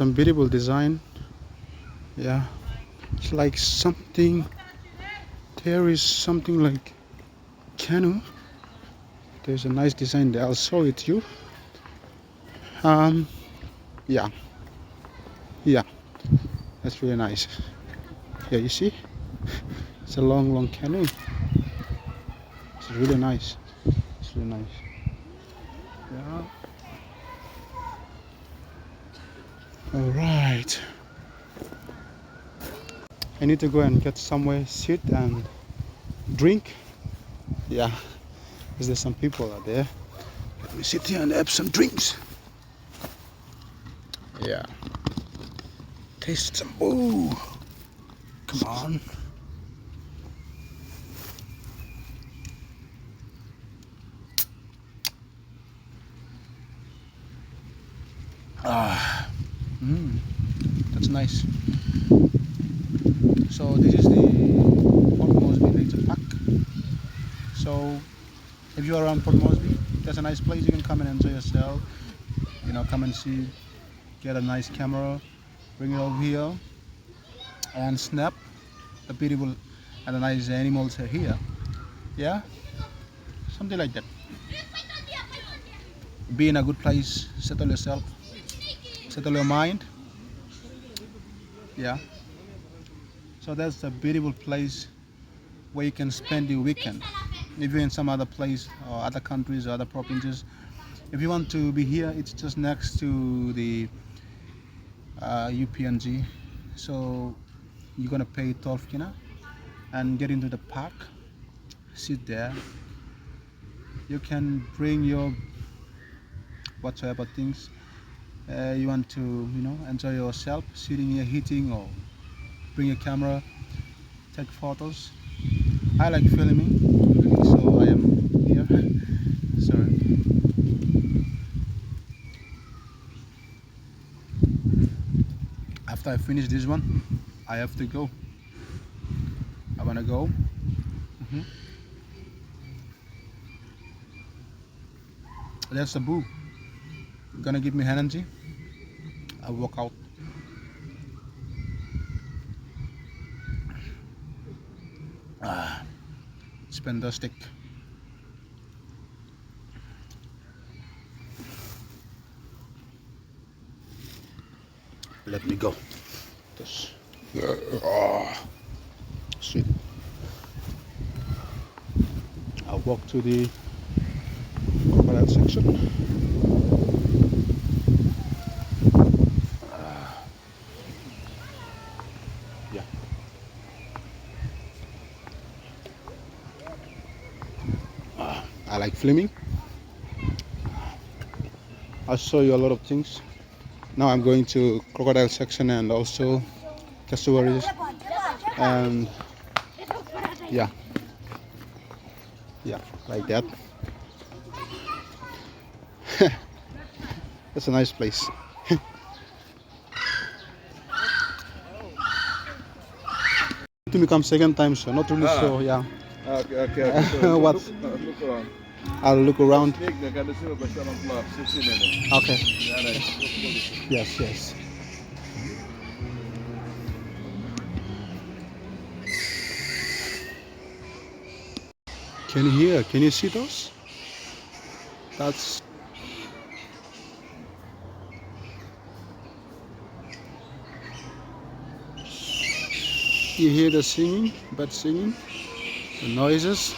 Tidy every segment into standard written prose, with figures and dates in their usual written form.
Some beautiful design. Yeah, it's like something. There is something like canoe. There's a nice design there. I'll show it to you. Um, yeah, yeah, that's really nice. Yeah, you see, it's a long canoe. It's really nice. It's really nice. Yeah. All right. I need to go and get somewhere, sit and drink. Yeah, because there's some people out there. Let me sit here and have some drinks. Yeah. Taste some. Ooh. Come on. Ah. That's nice. So this is the Port Moresby Nature Park. So if you're around Port Moresby, that's a nice place. You can come and enjoy yourself. You know, come and see, get a nice camera, bring it over here, and snap the beautiful and the nice animals are here. Yeah, something like that. Be in a good place, settle yourself, settle your mind. Yeah. So that's a beautiful place where you can spend your weekend. If you're in some other place or other countries or other provinces, if you want to be here, it's just next to the UPNG. So you're gonna pay 12 kina and get into the park, sit there. You can bring your whatsoever things you want to, enjoy yourself, sitting here eating, or bring a camera, take photos. I like filming, so I am here. Sorry. After I finish this one, I have to go. I wanna go. That's the boo. Gonna give me energy. I walk out. It's fantastic. Let me go. This. Sweet. I'll walk to the crocodile section. Yeah. I like filming. I'll show you a lot of things. Now I'm going to crocodile section and also cassowaries, and yeah, like that. That's a nice place. To become second time, so not really sure. Yeah. Okay. What? Look around. I'll look around. Snake, they got the silver shot on block, 16 minutes. Okay. Yeah, right. Yes. Can you hear? Can you see those? That's. You hear the singing, bird singing, the noises.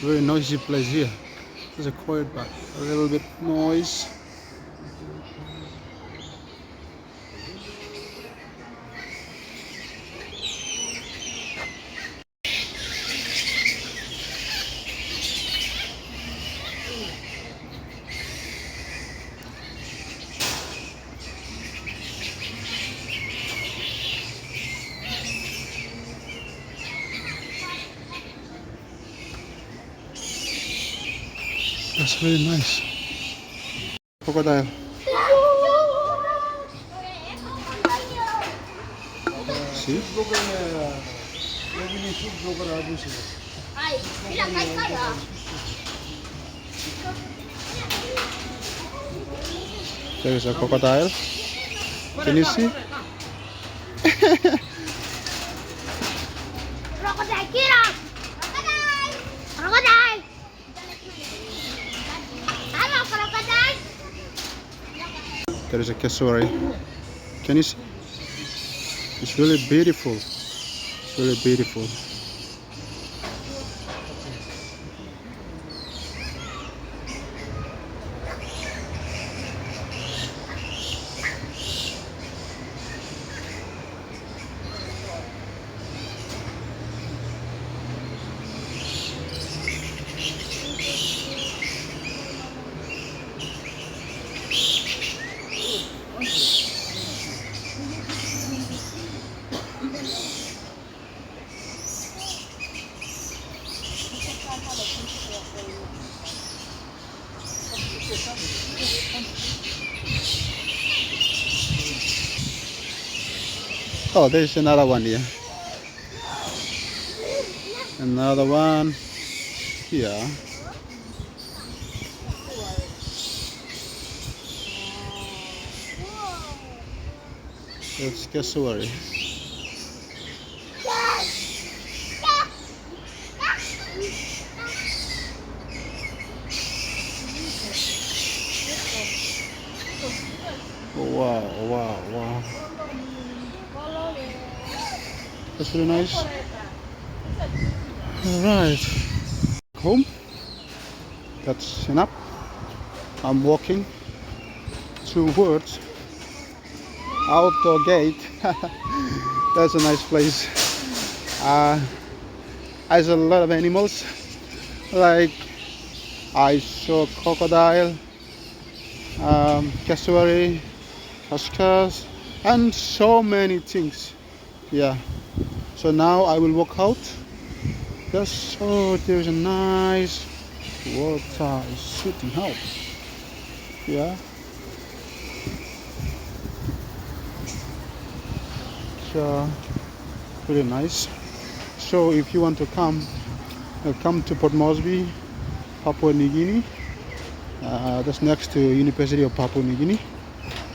Very noisy place here. There's a quiet but a little bit noise. That's really nice. Crocodile. See? There is a crocodile. Can you see? Crocodile, get up! Crocodile! Crocodile! Hello, crocodile! There is a cassowary. Can you see? It's really beautiful. It's really beautiful. Oh, there's another one here. Another one here. That's cassowary. Oh, wow, wow, wow. That's really nice. Alright. Home. That's enough. I'm walking towards outdoor gate. That's a nice place. I saw a lot of animals. Like I saw crocodile, cassowary, cuscus, and so many things. Yeah. So now I will walk out. Yes. Oh, there's a nice water shooting out. Yeah. So really nice. So if you want to come to Port Moresby, Papua New Guinea. That's next to University of Papua New Guinea.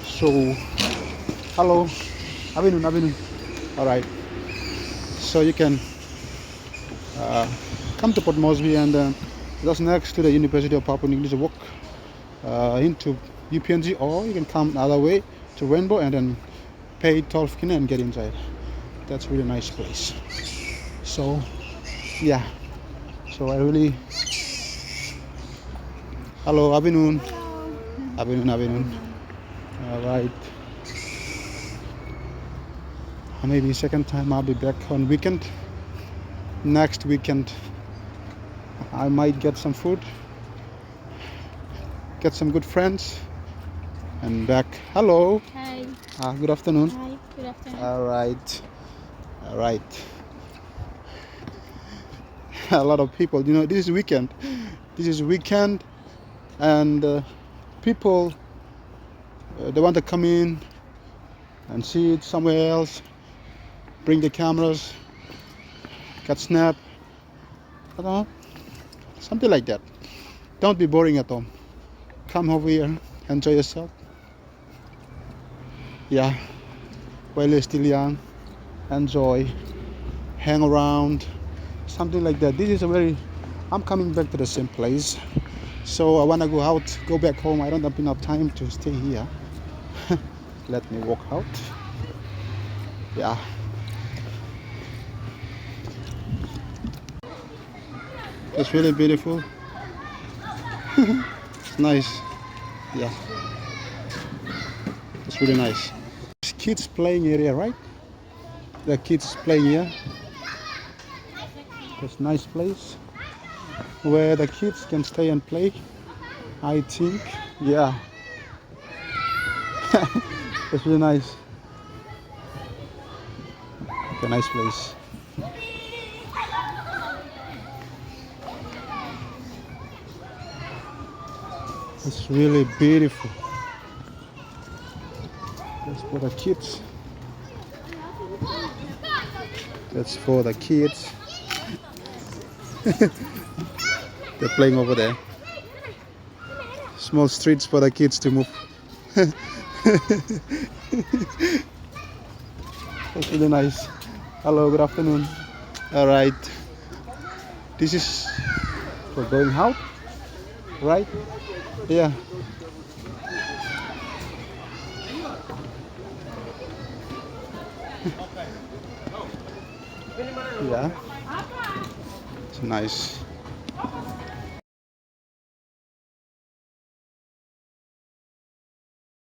So hello, Abinun. All right. So you can come to Port Moresby, and that's next to the University of Papua New Guinea. To walk into UPNG, or you can come another way to Rainbow and then pay 12 kina and get inside. That's a really nice place. So yeah. So I really hello, Abinun. Abinun. All right. Maybe second time I'll be back on weekend. Next weekend I might get some food, get some good friends, and back. Hello. Hi. Good afternoon. Hi, good afternoon. All right. A lot of people. This is weekend, and people they want to come in and see it somewhere else. Bring the cameras, get snap, something like that. Don't be boring at home. Come over here, enjoy yourself. Yeah, while you're still young, enjoy, hang around, something like that. I'm coming back to the same place, so I want to go back home. I don't have enough time to stay here. Let me walk out. Yeah. It's really beautiful. It's nice. Yeah. It's really nice. Kids playing area, right? The kids playing here. It's a nice place where the kids can stay and play, I think. Yeah. It's really nice. It's a nice place. It's really beautiful. That's for the kids. That's for the kids. They're playing over there. Small streets for the kids to move. That's really nice. Hello, good afternoon. All right. This is for going out, right? Yeah. Yeah. It's nice.